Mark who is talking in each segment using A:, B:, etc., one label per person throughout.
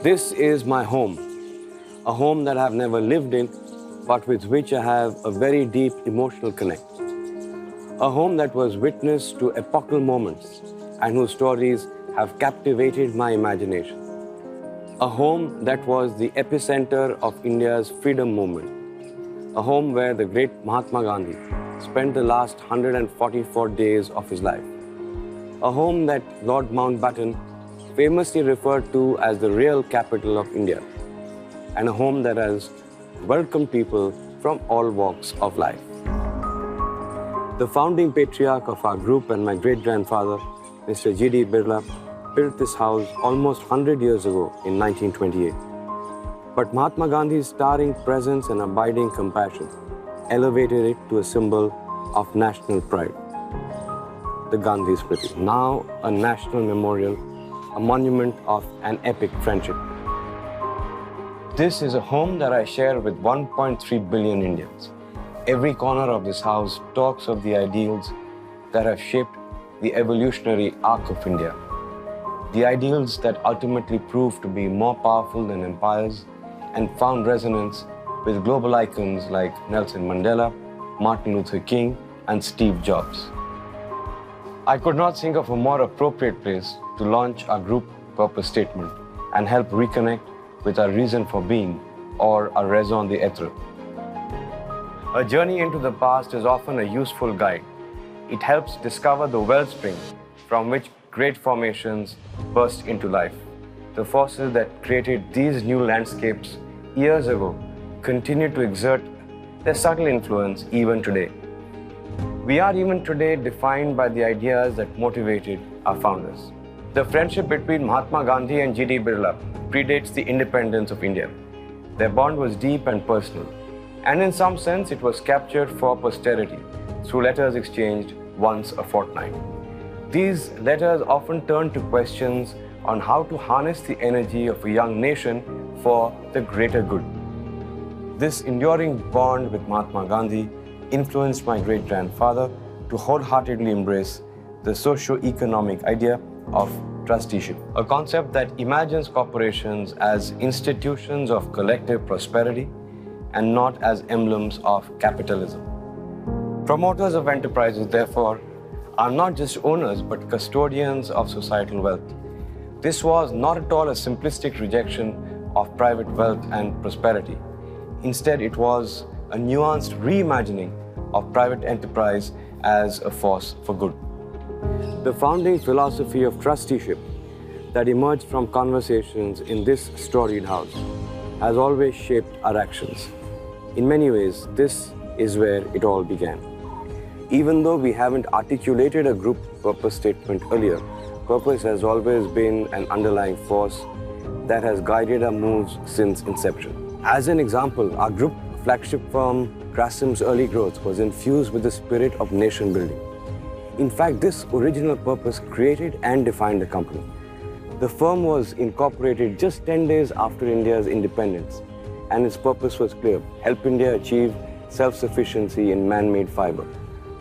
A: This is my home, a home that I have never lived in, but with which I have a very deep emotional connect. A home that was witness to epochal moments and whose stories have captivated my imagination. A home that was the epicenter of India's freedom movement. A home where the great Mahatma Gandhi spent the last 144 days of his life. A home that Lord Mountbatten famously referred to as the real capital of India. And a home that has welcomed people from all walks of life. The founding patriarch of our group and my great-grandfather, Mr. G.D. Birla, built this house almost 100 years ago in 1928. But Mahatma Gandhi's towering presence and abiding compassion elevated it to a symbol of national pride. The Gandhi Smriti, now a national memorial, a monument of an epic friendship. This is a home that I share with 1.3 billion Indians. Every corner of this house talks of the ideals that have shaped the evolutionary arc of India. The ideals that ultimately proved to be more powerful than empires and found resonance with global icons like Nelson Mandela, Martin Luther King, and Steve Jobs. I could not think of a more appropriate place to launch our group purpose statement and help reconnect with our reason for being, or our raison d'être. A journey into the past is often a useful guide. It helps discover the wellspring from which great formations burst into life. The forces that created these new landscapes years ago continue to exert their subtle influence even today. We are even today defined by the ideas that motivated our founders. The friendship between Mahatma Gandhi and G.D. Birla predates the independence of India. Their bond was deep and personal, and in some sense it was captured for posterity through letters exchanged once a fortnight. These letters often turn to questions on how to harness the energy of a young nation for the greater good. This enduring bond with Mahatma Gandhi influenced my great-grandfather to wholeheartedly embrace the socio-economic idea of trusteeship, a concept that imagines corporations as institutions of collective prosperity and not as emblems of capitalism. Promoters of enterprises, therefore, are not just owners but custodians of societal wealth. This was not at all a simplistic rejection of private wealth and prosperity. Instead, it was a nuanced reimagining of private enterprise as a force for good. The founding philosophy of trusteeship that emerged from conversations in this storied house has always shaped our actions. In many ways, this is where it all began. Even though we haven't articulated a group purpose statement earlier, purpose has always been an underlying force that has guided our moves since inception. As an example, our group flagship firm, Grasim's early growth was infused with the spirit of nation building. In fact, this original purpose created and defined the company. The firm was incorporated just 10 days after India's independence, and its purpose was clear: help India achieve self-sufficiency in man-made fiber,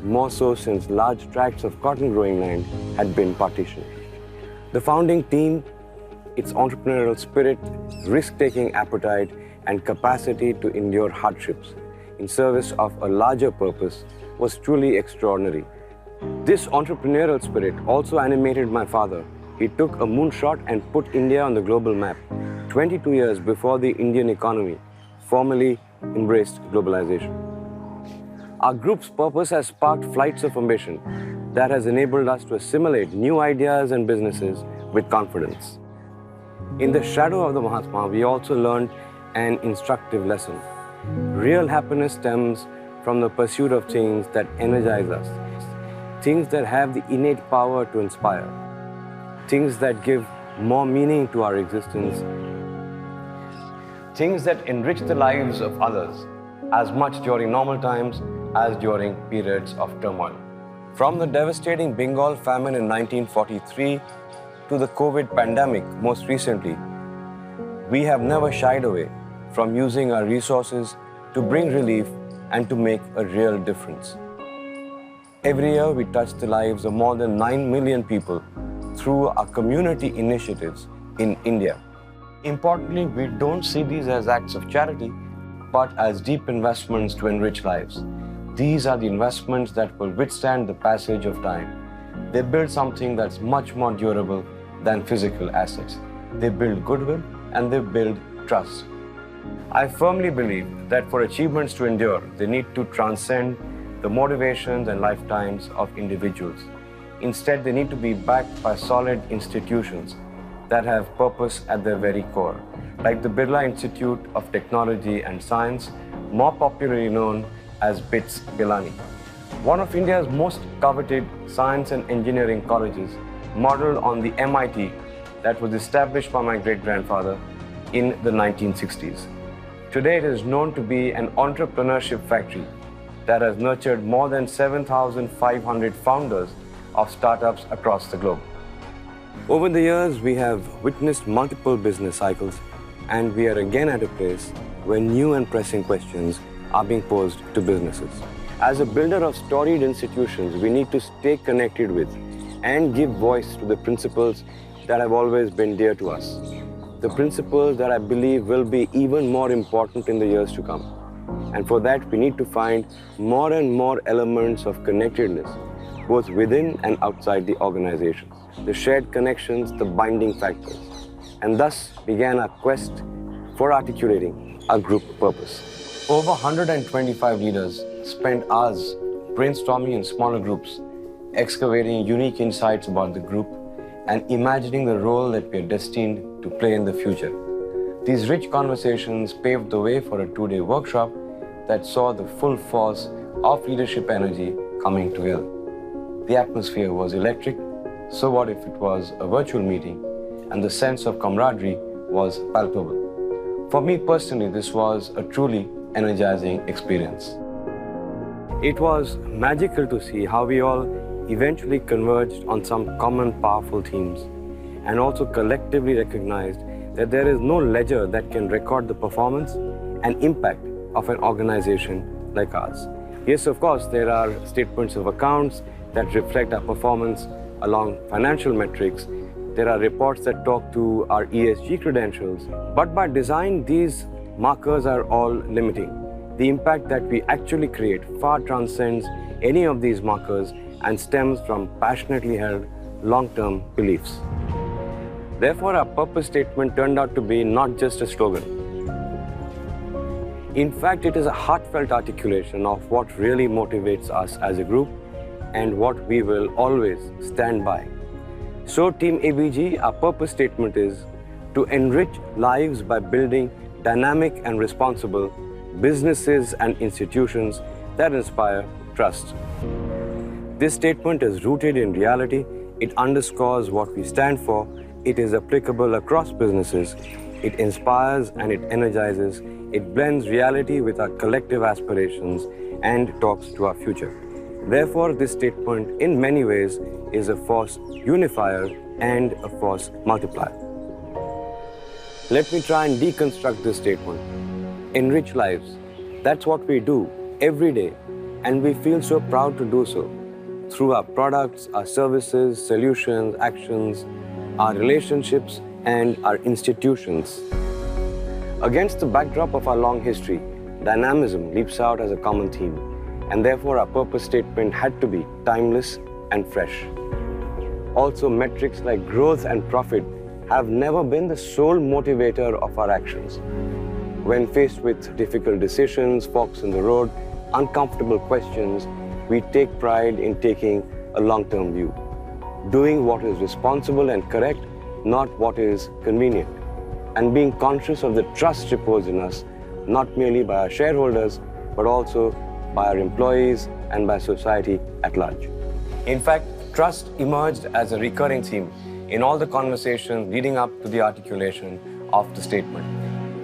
A: more so since large tracts of cotton growing land had been partitioned. The founding team, its entrepreneurial spirit, risk-taking appetite, and capacity to endure hardships in service of a larger purpose was truly extraordinary. This entrepreneurial spirit also animated my father. He took a moonshot and put India on the global map 22 years before the Indian economy formally embraced globalization. Our group's purpose has sparked flights of ambition that has enabled us to assimilate new ideas and businesses with confidence. In the shadow of the Mahatma, we also learned an instructive lesson. Real happiness stems from the pursuit of things that energize us, things that have the innate power to inspire, things that give more meaning to our existence, things that enrich the lives of others as much during normal times as during periods of turmoil. From the devastating Bengal famine in 1943 to the COVID pandemic most recently, we have never shied away from using our resources to bring relief and to make a real difference. Every year, we touch the lives of more than 9 million people through our community initiatives in India. Importantly, we don't see these as acts of charity, but as deep investments to enrich lives. These are the investments that will withstand the passage of time. They build something that's much more durable than physical assets. They build goodwill and they build trust. I firmly believe that for achievements to endure, they need to transcend the motivations and lifetimes of individuals. Instead, they need to be backed by solid institutions that have purpose at their very core, like the Birla Institute of Technology and Science, more popularly known as BITS Pilani. One of India's most coveted science and engineering colleges, modeled on the MIT that was established by my great-grandfather in the 1960s. Today, it is known to be an entrepreneurship factory that has nurtured more than 7,500 founders of startups across the globe. Over the years, we have witnessed multiple business cycles, and we are again at a place where new and pressing questions are being posed to businesses. As a builder of storied institutions, we need to stay connected with and give voice to the principles that have always been dear to us. The principles that I believe will be even more important in the years to come. And for that, we need to find more and more elements of connectedness, both within and outside the organization. The shared connections, the binding factors. And thus began our quest for articulating our group purpose. Over 125 leaders spent hours brainstorming in smaller groups, excavating unique insights about the group, and imagining the role that we are destined to play in the future. These rich conversations paved the way for a two-day workshop that saw the full force of leadership energy coming together. The atmosphere was electric, so what if it was a virtual meeting, and the sense of camaraderie was palpable. For me personally, this was a truly energizing experience. It was magical to see how we all eventually converged on some common powerful themes and also collectively recognized that there is no ledger that can record the performance and impact of an organization like ours. Yes, of course, there are statements of accounts that reflect our performance along financial metrics. There are reports that talk to our ESG credentials. But by design, these markers are all limiting. The impact that we actually create far transcends any of these markers and stems from passionately held long-term beliefs. Therefore, our purpose statement turned out to be not just a slogan. In fact, it is a heartfelt articulation of what really motivates us as a group and what we will always stand by. So, Team ABG, our purpose statement is to enrich lives by building dynamic and responsible businesses and institutions that inspire trust. This statement is rooted in reality. It underscores what we stand for. It is applicable across businesses. It inspires and it energizes. It blends reality with our collective aspirations and talks to our future. Therefore, this statement in many ways is a force unifier and a force multiplier. Let me try and deconstruct this statement. Enrich lives. That's what we do every day, and we feel so proud to do so through our products, our services, solutions, actions, our relationships, and our institutions. Against the backdrop of our long history, dynamism leaps out as a common theme, and therefore our purpose statement had to be timeless and fresh. Also, metrics like growth and profit have never been the sole motivator of our actions. When faced with difficult decisions, forks in the road, uncomfortable questions, we take pride in taking a long-term view, doing what is responsible and correct, not what is convenient, and being conscious of the trust reposed in us, not merely by our shareholders, but also by our employees and by society at large. In fact, trust emerged as a recurring theme in all the conversations leading up to the articulation of the statement.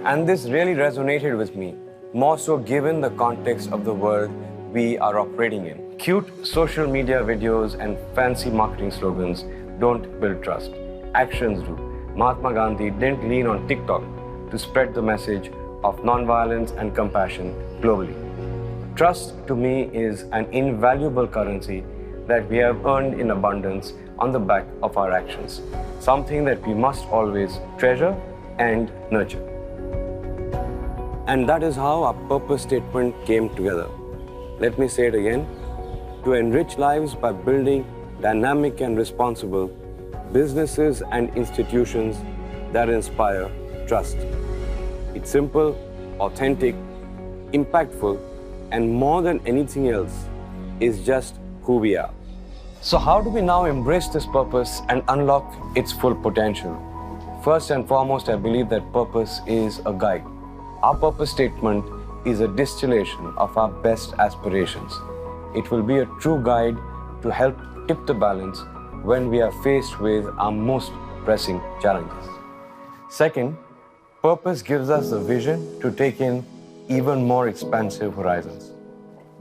A: And this really resonated with me, more so given the context of the world we are operating in. Cute social media videos and fancy marketing slogans don't build trust. Actions do. Mahatma Gandhi didn't lean on TikTok to spread the message of nonviolence and compassion globally. Trust, to me, is an invaluable currency that we have earned in abundance on the back of our actions. Something that we must always treasure and nurture. And that is how our purpose statement came together. Let me say it again. To enrich lives by building dynamic and responsible businesses and institutions that inspire trust. It's simple, authentic, impactful, and more than anything else, is just who we are. So how do we now embrace this purpose and unlock its full potential? First and foremost, I believe that purpose is a guide. Our purpose statement is a distillation of our best aspirations. It will be a true guide to help tip the balance when we are faced with our most pressing challenges. Second, purpose gives us the vision to take in even more expansive horizons.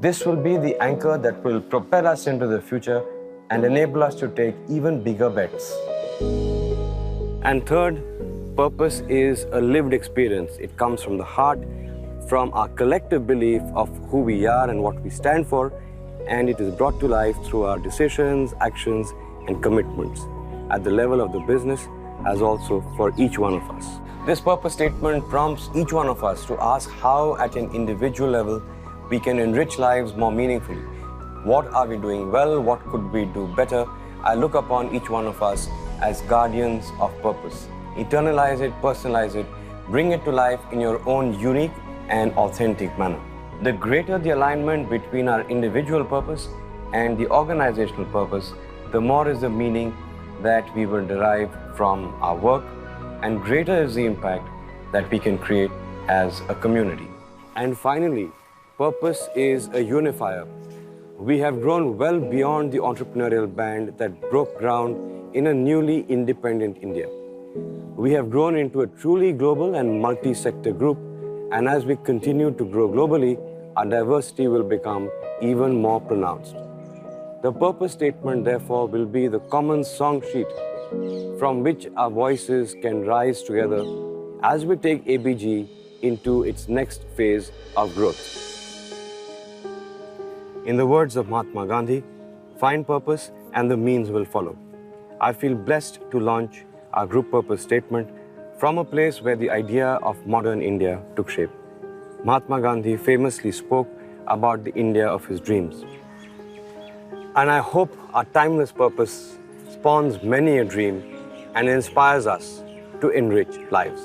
A: This will be the anchor that will propel us into the future and enable us to take even bigger bets. And third, purpose is a lived experience. It comes from the heart, from our collective belief of who we are and what we stand for, and it is brought to life through our decisions, actions, and commitments at the level of the business as also for each one of us. This purpose statement prompts each one of us to ask how at an individual level we can enrich lives more meaningfully. What are we doing well? What could we do better? I look upon each one of us as guardians of purpose. Eternalize it, personalize it, bring it to life in your own unique and authentic manner. The greater the alignment between our individual purpose and the organizational purpose, the more is the meaning that we will derive from our work, and greater is the impact that we can create as a community. And finally, purpose is a unifier. We have grown well beyond the entrepreneurial band that broke ground in a newly independent India. We have grown into a truly global and multi-sector group, and as we continue to grow globally, our diversity will become even more pronounced. The purpose statement, therefore, will be the common song sheet from which our voices can rise together as we take ABG into its next phase of growth. In the words of Mahatma Gandhi, find purpose and the means will follow. I feel blessed to launch our group purpose statement from a place where the idea of modern India took shape. Mahatma Gandhi famously spoke about the India of his dreams. And I hope our timeless purpose spawns many a dream and inspires us to enrich lives.